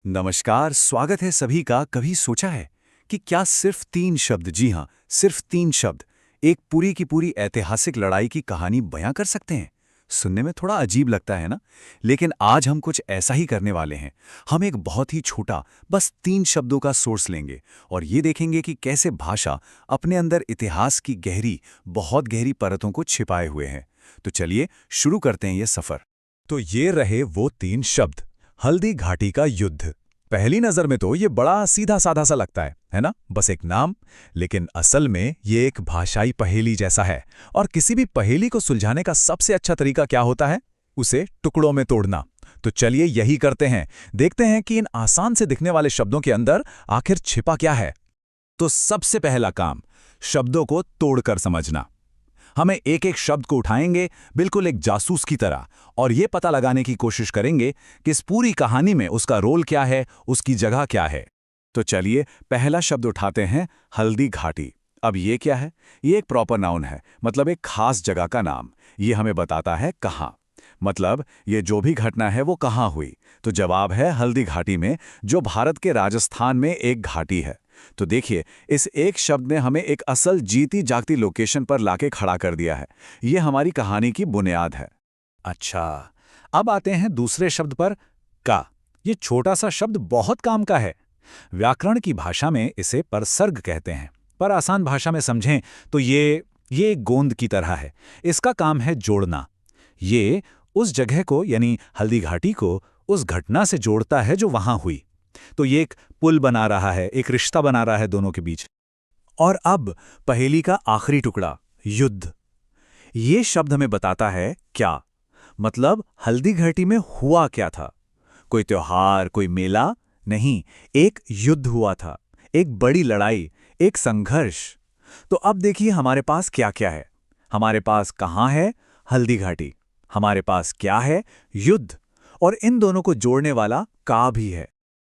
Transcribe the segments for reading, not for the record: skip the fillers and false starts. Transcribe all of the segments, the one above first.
नमस्कार, स्वागत है सभी का। कभी सोचा है कि क्या सिर्फ 3 शब्द, जी हाँ, सिर्फ 3 शब्द एक पूरी की पूरी ऐतिहासिक लड़ाई की कहानी बयां कर सकते हैं? सुनने में थोड़ा अजीब लगता है ना? लेकिन आज हम कुछ ऐसा ही करने वाले हैं। हम एक बहुत ही छोटा, बस 3 शब्दों का सोर्स लेंगे और ये देखेंगे कि कैसे भाषा अपने अंदर इतिहास की गहरी, बहुत गहरी परतों को छिपाए हुए है। तो चलिए शुरू करते हैं ये सफर। तो ये रहे वो 3 शब्द, हल्दी घाटी का युद्ध। पहली नजर में तो ये बड़ा सीधा साधा सा लगता है ना? बस एक नाम। लेकिन असल में ये एक भाषाई पहेली जैसा है। और किसी भी पहेली को सुलझाने का सबसे अच्छा तरीका क्या होता है? उसे टुकड़ों में तोड़ना। तो चलिए यही करते हैं। देखते हैं कि इन आसान से दिखने वाले शब्दों के अंदर आखिर छिपा क्या है। तो सबसे पहला काम, शब्दों को तोड़कर समझना। हमें एक एक शब्द को उठाएंगे, बिल्कुल एक जासूस की तरह, और ये पता लगाने की कोशिश करेंगे कि इस पूरी कहानी में उसका रोल क्या है, उसकी जगह क्या है। तो चलिए पहला शब्द उठाते हैं, हल्दी घाटी। अब ये क्या है? ये एक प्रॉपर नाउन है, मतलब एक खास जगह का नाम। ये हमें बताता है कहाँ, मतलब ये जो भी घटना है वो कहाँ हुई। तो जवाब है हल्दी घाटी में, जो भारत के राजस्थान में एक घाटी है। तो देखिए, इस एक शब्द ने हमें एक असल जीती जागती लोकेशन पर लाके खड़ा कर दिया है। ये हमारी कहानी की बुनियाद है। अच्छा, अब आते हैं दूसरे शब्द पर, का। ये छोटा सा शब्द बहुत काम का है। व्याकरण की भाषा में इसे परसर्ग कहते हैं, पर आसान भाषा में समझें तो ये एक गोंद की तरह है। इसका काम है जोड़ना। ये उस जगह को, यानी हल्दी घाटी को, उस घटना से जोड़ता है जो वहां हुई। तो ये एक पुल बना रहा है, एक रिश्ता बना रहा है दोनों के बीच। और अब पहेली का आखिरी टुकड़ा, युद्ध। ये शब्द हमें बताता है क्या, मतलब हल्दी घाटी में हुआ क्या था। कोई त्योहार, कोई मेला नहीं, एक युद्ध हुआ था, एक बड़ी लड़ाई, एक संघर्ष। तो अब देखिए हमारे पास क्या क्या है। हमारे पास कहाँ है? हल्दी घाटी। हमारे पास क्या है? युद्ध। और इन दोनों को जोड़ने वाला का भी है।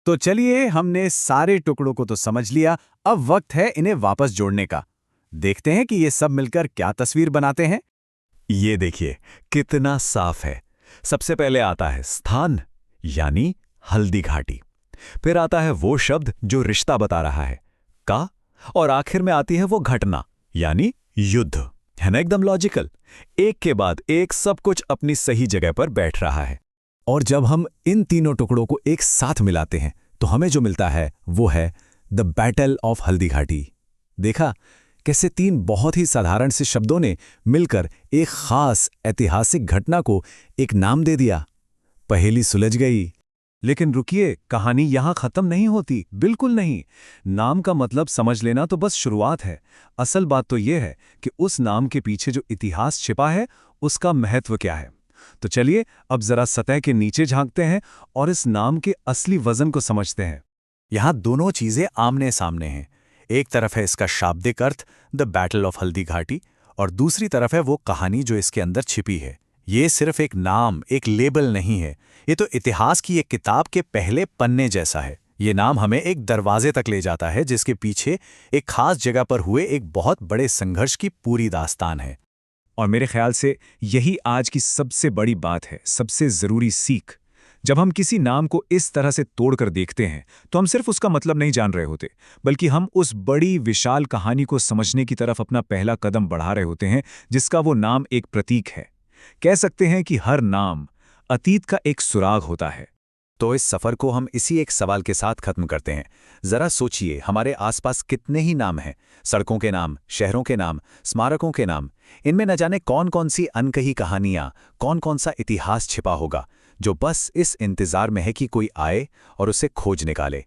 तो चलिए, हमने सारे टुकड़ों को तो समझ लिया। अब वक्त है इन्हें वापस जोड़ने का। देखते हैं कि ये सब मिलकर क्या तस्वीर बनाते हैं। ये देखिए कितना साफ है। सबसे पहले आता है स्थान, यानी हल्दी घाटी। फिर आता है वो शब्द जो रिश्ता बता रहा है, का। और आखिर में आती है वो घटना, यानी युद्ध। है ना एकदम लॉजिकल? एक के बाद एक सब कुछ अपनी सही जगह पर बैठ रहा है। और जब हम इन तीनों टुकड़ों को एक साथ मिलाते हैं तो हमें जो मिलता है वो है the battle of Haldi Ghati. देखा कैसे 3 बहुत ही साधारण से शब्दों ने मिलकर एक खास ऐतिहासिक घटना को एक नाम दे दिया। पहेली सुलझ गई। लेकिन रुकिए, कहानी यहां खत्म नहीं होती, बिल्कुल नहीं। नाम का मतलब समझ लेना तो बस शुरुआत है। असल बात तो यह है कि उस नाम के पीछे जो इतिहास छिपा है, उसका महत्व क्या है। तो चलिए अब जरा सतह के नीचे झांकते हैं और इस नाम के असली वजन को समझते हैं। यहां दोनों चीजें आमने सामने हैं। एक तरफ है इसका शाब्दिक अर्थ, the battle of Haldi Ghati, और दूसरी तरफ है वो कहानी जो इसके अंदर छिपी है। ये सिर्फ एक नाम, एक लेबल नहीं है। ये तो इतिहास की एक किताब के पहले पन्ने जैसा है। ये नाम हमें एक दरवाजे तक ले जाता है जिसके पीछे एक खास जगह पर हुए एक बहुत बड़े संघर्ष की पूरी दास्तान है। और मेरे ख्याल से यही आज की सबसे बड़ी बात है, सबसे जरूरी सीख। जब हम किसी नाम को इस तरह से तोड़कर देखते हैं तो हम सिर्फ उसका मतलब नहीं जान रहे होते, बल्कि हम उस बड़ी विशाल कहानी को समझने की तरफ अपना पहला कदम बढ़ा रहे होते हैं, जिसका वो नाम एक प्रतीक है। कह सकते हैं कि हर नाम अतीत का एक सुराग होता है। तो इस सफर को हम इसी एक सवाल के साथ खत्म करते हैं। जरा सोचिए, हमारे आसपास कितने ही नाम हैं। सड़कों के नाम, शहरों के नाम, स्मारकों के नाम। इनमें न जाने कौन कौन सी अनकही कहानियां, कौन कौन सा इतिहास छिपा होगा, जो बस इस इंतजार में है कि कोई आए और उसे खोज निकाले।